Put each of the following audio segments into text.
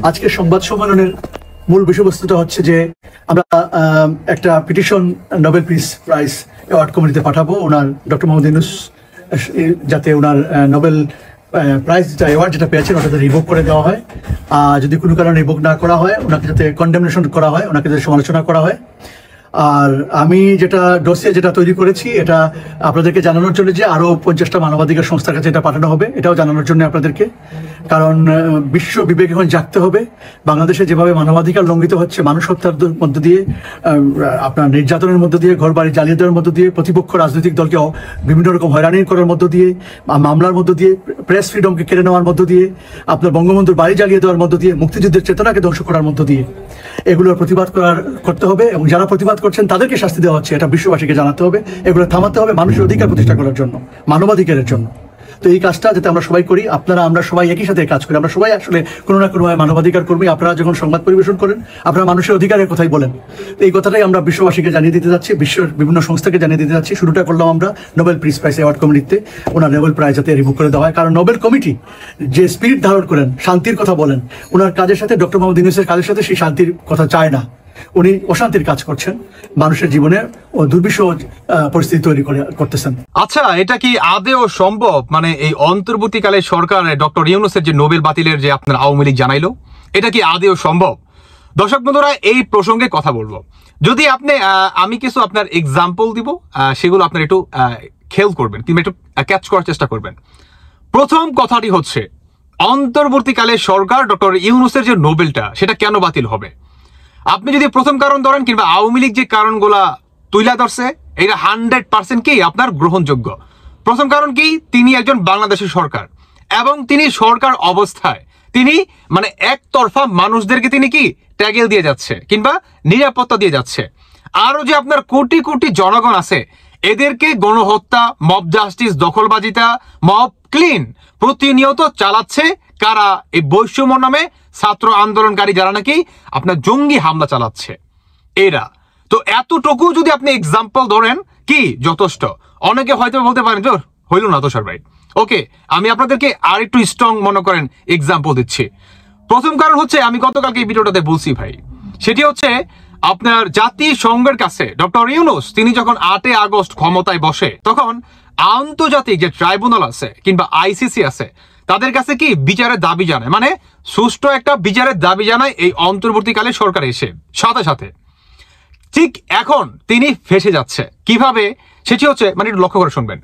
আজকের সংবাদ সম্মেলনের মূল বিষয়বস্তুটা হচ্ছে যে আমরা একটা petition Nobel peace prize award কমিটিতে পাঠাবো ওনার ডক্টর মোহাম্মদ ইউনূস যাতে ওনার নোবেল প্রাইজ যেটা অ্যাওয়ার্ড যেটা পেয়েছেন ওটাতে রিভোক করে দেওয়া হয়। যদি কোনো কারণে রিভোক না করা হয় ওনাকে যাতে কন্ডেমনেশন করা হয়, ওনাকে যাতে সমালোচনা করা হয়। আর আমি যেটা ডোসিয়ে যেটা তৈরি করেছি এটা আপনাদেরকে জানানোর জন্য যে আরও 50টা মানবাধিকার সংস্থার কাছে এটা পাঠানো হবে, এটাও জানানোর জন্য আপনাদেরকে। কারণ বিশ্ব বিবেক এখন জাগতে হবে। বাংলাদেশে যেভাবে মানবাধিকার লঙ্ঘিত হচ্ছে, মানুষ হত্যার মধ্য দিয়ে, আপনার নির্যাতনের মধ্য দিয়ে, ঘর বাড়ি জ্বালিয়ে দেওয়ার মধ্য দিয়ে, প্রতিপক্ষ রাজনৈতিক দলকে বিভিন্ন রকম হয়রানি করার মধ্য দিয়ে, মামলার মধ্য দিয়ে, প্রেস ফ্রিডমকে কেড়ে নেওয়ার মধ্য দিয়ে, আপনার বঙ্গবন্ধুর বাড়ি জ্বালিয়ে দেওয়ার মধ্য দিয়ে, মুক্তিযুদ্ধের চেতনাকে ধ্বংস করার মধ্য দিয়ে এগুলোর প্রতিবাদ করতে হবে। এবং যারা প্রতিবাদ করছেন তাদেরকে শাস্তি দেওয়া হচ্ছে, এটা বিশ্ববাসীকে জানাতে হবে। এগুলো থামাতে হবে মানুষের অধিকার প্রতিষ্ঠা করার জন্য, মানবাধিকারের জন্য। তো এই কাজটা যাতে আমরা সবাই করি, আমরা সবাই একই সাথে কাজ করি। আমরা সবাই আসলে কোনো না কোনোভাবে মানবাধিকার কর্মী। আপনারা যখন সংবাদ পরিবেশন করেন আপনারা মানুষের অধিকারের কথাই বলেন। এই কথাটাই আমরা বিশ্ববাসীকে জানিয়ে দিতে যাচ্ছি, বিশ্বের বিভিন্ন সংস্থাকে জানিয়ে দিতে যাচ্ছি। শুরুটা করলাম আমরা নোবেল পিস প্রাইজ অ্যাওয়ার্ড কমিটিতে, ওনার নোবেল প্রাইজ যাতে রিভোক করে দেওয়া হয়। কারণ নোবেল কমিটি যে স্পিরিট ধারণ করেন, শান্তির কথা বলেন, ওনার কাজের সাথে ডক্টর মোহাম্মদ ইউনূসের কাজের সাথে সেই শান্তির কথা চায় না। উনি অশান্তির কাজ করছেন, মানুষের জীবনে দুর্বিষহ পরিস্থিতি তৈরি করতেছেন। আচ্ছা, এটা কি আদেও সম্ভব? মানে এই অন্তর্বর্তীকালে সরকার ডক্টর ইউনূসের যে নোবেল বাতিলের যে আপনার আওয়ামী লীগ জানাইলো, এটা কি আদেও সম্ভব? দর্শক বন্ধুরা, এই প্রসঙ্গে কথা বলবো। যদি আপনি আমি কিছু আপনার এক্সাম্পল দিব, সেগুলো আপনার একটু খেয়াল করবেন কিংবা একটু ক্যাচ করার চেষ্টা করবেন। প্রথম কথাটি হচ্ছে, অন্তর্বর্তীকালে সরকার ডক্টর ইউনূসের যে নোবেলটা সেটা কেন বাতিল হবে? আপনি যদি প্রথম কারণ ধরেন কিংবা আওয়ামী লীগ যে কারণগুলা তুইলা ধরছে, এটা 100% কি আপনার গ্রহণযোগ্য। প্রথম কারণ কি, তিনি একজন বাংলাদেশের সরকার এবং তিনি সরকার অবস্থায় তিনি মানে একতরফা মানুষদেরকে তিনি কি ট্যাগেল দিয়ে যাচ্ছে কিংবা নিরাপত্তা দিয়ে যাচ্ছে। আরো যে আপনার কোটি কোটি জনগণ আছে, এদেরকে গণহত্যা, মব জাস্টিস, দখলবাজিতা, মব ক্লিন প্রতিনিয়ত চালাচ্ছে কারা? এই বৈষম্য নামে ছাত্র আন্দোলনকারী যারা নাকি আপনার জঙ্গি হামলা চালাচ্ছে এরা। তো এতটুকু যদি আপনি এক্সাম্পল ধরেন কি যথেষ্ট। অনেকে হয়তো বলতে পারেন যে হইল না তো স্যার ভাই। ওকে, আমি আপনাদেরকে আর একটু স্ট্রং মনে করেন এক্সাম্পল দিচ্ছি। প্রথম কারণ হচ্ছে, আমি গতকালকে এই ভিডিওটাতে বলছি ভাই, সেটি হচ্ছে আপনার জাতিসংঘের কাছে ডক্টর ইউনূস তিনি যখন 8 আগস্ট ক্ষমতায় বসে, তখন আন্তর্জাতিক যে ট্রাইব্যুনাল আছে কিংবা আইসিসি আছে, তাদের কাছে কি বিচারের দাবি জানায়, মানে সুষ্ঠু একটা বিচারের দাবি জানায় এই অন্তর্বর্তীকালে সরকার এসে সাথে সাথে। ঠিক এখন তিনি ফেসে যাচ্ছে কিভাবে, সেটি হচ্ছে মানে একটু লক্ষ্য করে শুনবেন।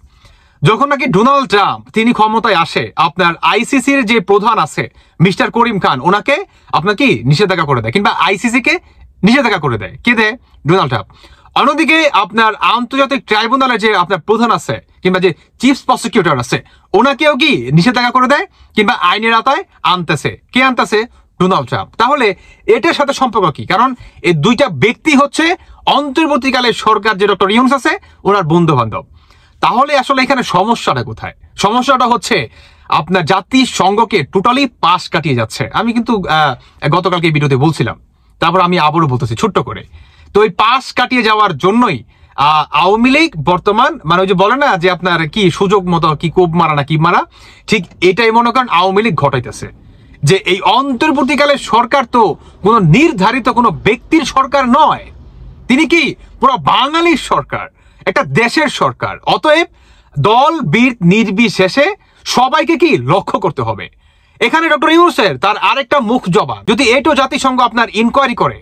যখন নাকি ডোনাল্ড ট্রাম্প তিনি ক্ষমতায় আসে, আপনার আইসিসির যে প্রধান আছে মিস্টার করিম খান, ওনাকে আপনার কি নিষেধাজ্ঞা করে দেয় কিংবা আইসিসি কে নিষেধাজ্ঞা করে দেয়। কে দেয়? Donald Trump. অন্যদিকে আপনার আন্তর্জাতিক ট্রাইব্যুনালের যে আপনার প্রধান আছে কিংবা যে চিফ প্রসিকিউটর আছে, ওনাকেও কি নিষেধাজ্ঞা করে দেয় কিংবা আইনের আওতায় আনতেছে। কে আনতেছে? Donald Trump. তাহলে এটার সাথে সম্পর্ক কি? কারণ এই দুইটা ব্যক্তি হচ্ছে অন্তর্বর্তীকালে সরকার যে ডক্টর ইউনূস আছে ওনার বন্ধু বান্ধব। তাহলে আসলে এখানে সমস্যাটা কোথায়? সমস্যাটা হচ্ছে আপনার জাতিসংঘকে টোটালি পাশ কাটিয়ে যাচ্ছে। আমি কিন্তু গতকালকে এই ভিডিওতে বলছিলাম, তারপর আমি আবারও বলতেছি ছোট্ট করে। তো এই পাশ কাটিয়ে যাওয়ার জন্যই আওয়ামী লীগ বর্তমান মানে ওই যে বলে না যে আপনার কি সুযোগ মতো কি কোপ মারা না কি মারা, ঠিক এটাই মনে করেন আওয়ামী লীগ ঘটাইতেছে। যে এই অন্তর্বর্তীকালে সরকার তো কোনো নির্ধারিত কোনো ব্যক্তির সরকার নয়, তিনি কি পুরো বাঙালির সরকার, একটা দেশের সরকার। অতএব দল বীর নির্বিশেষে সবাইকে কি লক্ষ্য করতে হবে। এখানে ডক্টর ইউনূসের তার আরেকটা মুখ জবাব, যদি এটো জাতিসংঘ আপনার ইনকোয়ারি করে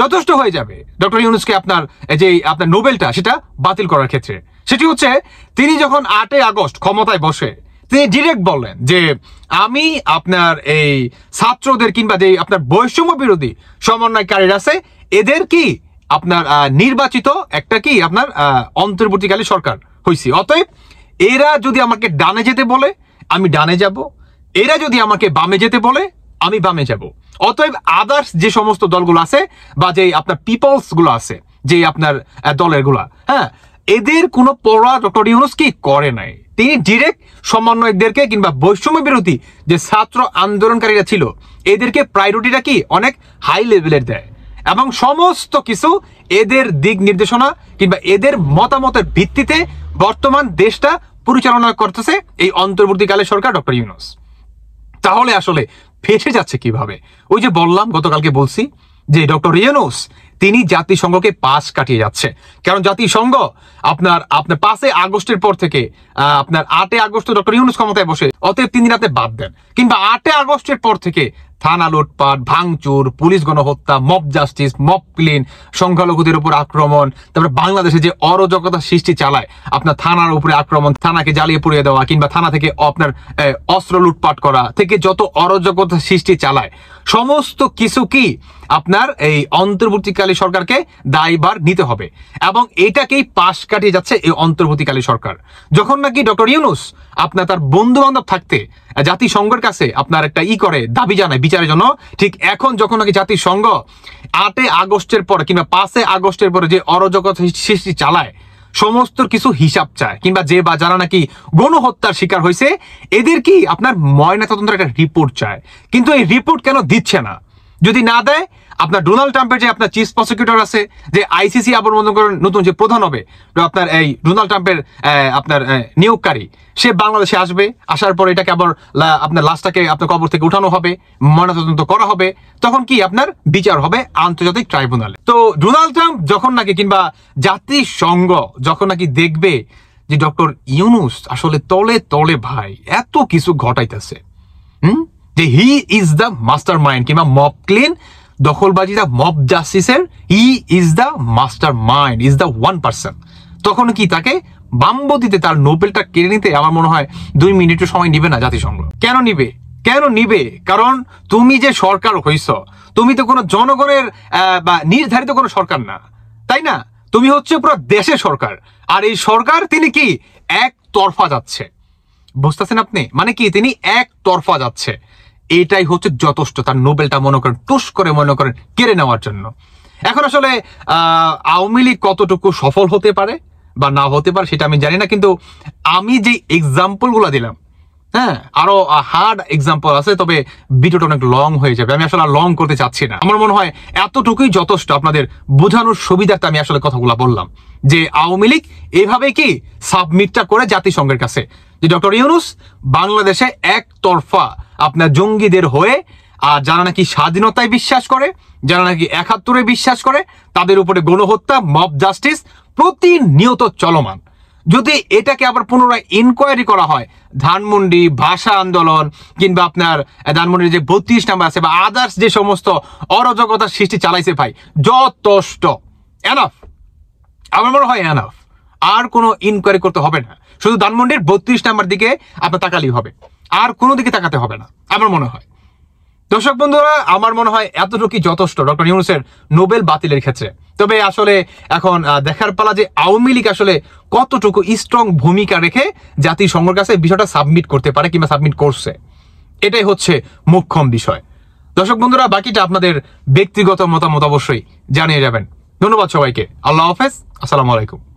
যথেষ্ট হয়ে যাবে ডক্টর ইউনূসকে আপনার যে আপনার নোবেলটা সেটা বাতিল করার ক্ষেত্রে। সেটি হচ্ছে, তিনি যখন 8 আগস্ট ক্ষমতায় বসে তিনি ডিরেক্ট বললেন যে আমি আপনার এই ছাত্রদের কিংবা যে আপনার বৈষম্য বিরোধী সমন্বয়কারীরা আছে, এদের কি আপনার নির্বাচিত একটা কি আপনার অন্তর্বর্তীকালী সরকার হইছি। অতএব এরা যদি আমাকে ডানে যেতে বলে আমি ডানে যাব, এরা যদি আমাকে বামে যেতে বলে আমি বামে যাব। অতএব আদার্স যে সমস্ত দলগুলো আছে বা যে আপনার পিপলস গুলো আছে, যে আপনার দলের গুলা, হ্যাঁ, এদের কোনো পড়া ডক্টর ইউনূস কি করে নাই। তিনি ডিরেক্ট সমন্বয়কদেরকে কিংবা বৈষম্য বিরোধী যে ছাত্র আন্দোলনকারীরা ছিল এদেরকে প্রায়োরিটিটা কি অনেক হাই লেভেলের দেয় এবং সমস্ত কিছু এদের দিক নির্দেশনা কিংবা এদের মতামতের ভিত্তিতে বর্তমান দেশটা পরিচালনা করতেছে এই অন্তর্বর্তীকালে সরকার ডক্টর ইউনূস। তাহলে আসলে ফেসে যাচ্ছে কিভাবে? ওই যে বললাম, গতকালকে বলছি যে ডক্টর ইউনূস তিনি জাতিসংঘকে পাশ কাটিয়ে যাচ্ছে। কারণ জাতিসংঘ আপনার 5 আগস্টের পর থেকে আপনার 8 আগস্ট ডক্টর ইউনূস ক্ষমতায় বসে, অতএব 3 দিন আপনি বাদ দেন, কিংবা 8 আগস্টের পর থেকে থানা লুটপাট, ভাঙচুর, পুলিশ গণহত্যা, মব জাস্টিস, মব ক্লিন, সংখ্যালঘুদের উপর আক্রমণ, তারপরে বাংলাদেশে যে অরাজকতা সৃষ্টি চালায়, আপনার থানার উপরে আক্রমণ, থানাকে জ্বালিয়ে পুড়িয়ে দেওয়া, কিংবা থানা থেকে আপনার অস্ত্র লুটপাট করা থেকে যত অরাজকতা সৃষ্টি চালায়, সমস্ত কিছু কি আপনার এই অন্তর্বর্তীকালী সরকারকে দায়ভার নিতে হবে। এবং এটাকেই পাশ কাটিয়ে যাচ্ছে এই অন্তর্বর্তীকালী সরকার। যখন নাকি ডক্টর ইউনূস আপনার তার বন্ধু বান্ধব থাকতে জাতিসংঘের কাছে আপনার একটা করে দাবি জানায় বিচারের জন্য, ঠিক এখন যখন নাকি জাতিসংঘ 8 আগস্টের পরে কিংবা 5 আগস্টের পরে যে অরাজকতা সৃষ্টি চালায়, সমস্ত কিছু হিসাব চায়, কিংবা যে বা যারা নাকি গণহত্যার শিকার হয়েছে এদের কি আপনার ময়নাতদন্তের একটা রিপোর্ট চায়। কিন্তু এই রিপোর্ট কেন দিচ্ছে না? যদি না দেয়, আপনার ডোনাল্ড ট্রাম্পের যে আপনার চিফ প্রসিকিউটর আছে, যে আইসিসি আবার নতুন যে প্রধান হবে আপনার এই ডোনাল্ড ট্রাম্পের আপনার নিয়োগকারী, সে বাংলাদেশে আসবে, আসার পর এটাকে আবার আপনার লাশটাকে আপনার কবর থেকে উঠানো হবে, ময়নাতদন্ত করা হবে, তখন কি আপনার বিচার হবে আন্তর্জাতিক ট্রাইব্যুনালে। তো ডোনাল্ড ট্রাম্প যখন নাকি কিংবা জাতিসংঘ যখন নাকি দেখবে যে ডক্টর ইউনূস আসলে তলে তলে ভাই এত কিছু ঘটাইতেছে, যে he is the master mind, কিংবা মব ক্লিন, দখলবাজি, দা মব জাস্টিসের he is the master mind, is the 1%, তখন কি তাকে বামবদিতে তার নোবেলটা কেড়ে নিতে আমার মনে হয় 2 মিনিটও সময় নিবে না জাতিসংঘ। কেন নিবে? কারণ তুমি যে সরকার হইছ, তুমি তো কোনো জনগণের বা নির্ধারিত কোনো সরকার না, তাই না? তুমি হচ্ছে পুরো দেশের সরকার। আর এই সরকার তিনি কি একতরফা যাচ্ছে, বুঝতেছেন আপনি? মানে কি তিনি একতরফা যাচ্ছে, এটাই হচ্ছে যথেষ্ট তার নোবেলটা মনে করেন টুস করে কেড়ে নেওয়ার জন্য। এখন আসলে আওয়ামী লীগ কতটুকু সফল হতে পারে বা না হতে পারে সেটা আমি জানি না, কিন্তু আমি যে এক্সাম্পল গুলা দিলাম, হ্যাঁ, আরো হার্ড এক্সাম্পল আছে, তবে ভিডিওটা অনেক লং হয়ে যাবে, আমি আসলে লং করতে চাচ্ছি না। আমার মনে হয় এতটুকুই যথেষ্ট আপনাদের বোঝানোর সুবিধার্থে আমি আসলে কথাগুলো বললাম, যে আওয়ামী লীগ এভাবে কি সাবমিটটা করে জাতিসংঘের কাছে যে ডক্টর ইউনূস বাংলাদেশে একতরফা আপনার জঙ্গিদের হয়ে, আর যারা নাকি স্বাধীনতায় বিশ্বাস করে, যারা নাকি 71-এ বিশ্বাস করে, তাদের উপরে গণহত্যা, মব জাস্টিস প্রতিনিয়ত চলমান। যদি এটাকে আবার পুনরায় ইনকোয়ারি করা হয়, ধানমন্ডি ভাষা আন্দোলন, কিংবা আপনার ধানমন্ডির যে 32 নাম্বার আছে বা আদার্স যে সমস্ত অরাজকতার সৃষ্টি চালাইছে, ভাই যথেষ্ট, এনাফ, আমার মনে হয় এনাফ, আর কোনো ইনকোয়ারি করতে হবে না। শুধু ধানমন্ডির 32 নাম্বার দিকে আপনার তাকালেই হবে, আর কোনো দিকে তাকাতে হবে না আমার মনে হয়। দর্শক বন্ধুরা, আমার মনে হয় এতটুকুই যথেষ্ট ডক্টর ইউনূসের নোবেল বাতিলের ক্ষেত্রে। তবে আসলে এখন দেখার পালা যে আওয়ামী লীগ আসলে কতটুকু স্ট্রং ভূমিকা রেখে জাতিসংঘের কাছে বিষয়টা সাবমিট করতে পারে কিংবা সাবমিট করছে, এটাই হচ্ছে মুখ্যম বিষয়। দর্শক বন্ধুরা, বাকিটা আপনাদের ব্যক্তিগত মতামত অবশ্যই জানিয়ে যাবেন। ধন্যবাদ সবাইকে। আল্লাহ হাফেজ, আসসালামু আলাইকুম।